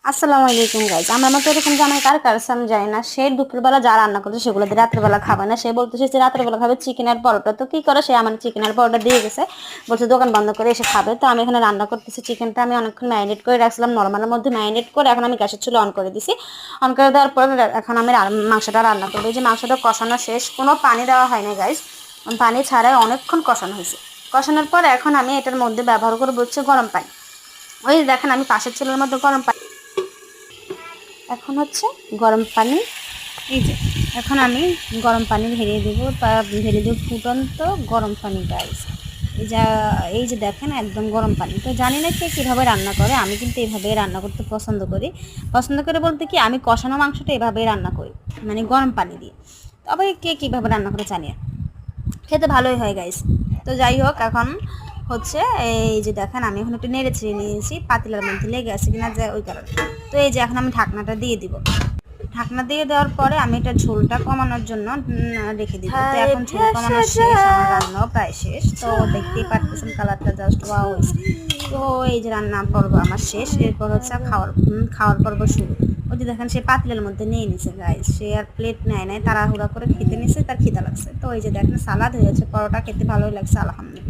আসসালামু আলাইকুম গাইজ। আমার মতো এরকম জামাই কার কার আছে আমি জানি না। সে দুপুরবেলা যা রান্না করছে সেগুলো দিয়ে রাত্রেবেলা খাবে না। সে বলতেছে যে রাত্রেবেলা খাবে চিকেন আর পরোটা। তো কি করে, সে আমার চিকেন আর পরোটা দিয়ে গেছে, বলছে দোকান বন্ধ করে এসে খাবে। তো আমি এখানে রান্না করতেছি। চিকেনটা আমি অনেকক্ষণ ম্যারিনেট করে রাখছিলাম নরমালের মধ্যে, ম্যারিনেট করে এখন আমি গ্যাসের চুলা অন করে দিছি। অন করে দেওয়ার পর এখন আমি মাংসটা রান্না করবো। এই যে মাংসটা কষানো শেষ, কোনো পানি দেওয়া হয়নি গাইজ, পানি ছাড়াই অনেকক্ষণ কষানো হয়েছে। কষানোর পর এখন আমি এটার মধ্যে ব্যবহার করবো হচ্ছে গরম পানি। ওই দেখেন আমি পাশের চুলার মধ্যে গরম পানি, এখন হচ্ছে গরম পানি। এই যে এখন আমি গরম পানি ঢেলে দেবো, ঢেলে দেবো ফুটন্ত গরম পানি গাইস। এই যে দেখেন একদম গরম পানি। তো জানি না কে কীভাবে রান্না করে, আমি কিন্তু এইভাবেই রান্না করতে পছন্দ করি বলতে কি, আমি কষানো মাংসটা এভাবেই রান্না করি, মানে গরম পানি দিয়ে। তবে কে কীভাবে রান্না করে জানি না, খেতে ভালোই হয় গাইস। তো যাই হোক, এখন হচ্ছে এই যে দেখেন আমি এখন একটু নেড়ে ছেড়ে নিয়েছি, পাতিলার মধ্যে লেগে আছে কিনা যায় ওই কারণে। তো এই যে এখন আমি ঢাকনাটা দিয়ে দিব। ঢাকনা দিয়ে দেওয়ার পরে আমি এটা ঝোলটা কমানোর জন্য রেখে দিব। তো এখন ঝোল কমানো শেষ, আমার রান্নাও প্রায় শেষ। তো দেখতেই পারতেছেন কালারটা জাস্ট ওয়াও হয়েছে। তো এই যে রান্না পর্ব আমার শেষ, এরপর হচ্ছে খাওয়ার পর্ব শুরু। ওই যে দেখেন সে পাতিলের মধ্যে নিয়ে নিছে গাইস, সে আর প্লেট নেয় নাই, তাড়াহুড়া করে খেতে নিছে, তার খিদা লাগছে। তো এই যে দেখেন সালাদ হয়েছে, পরোটা খেতে ভালোই লাগছে আলহামদুলিল্লাহ।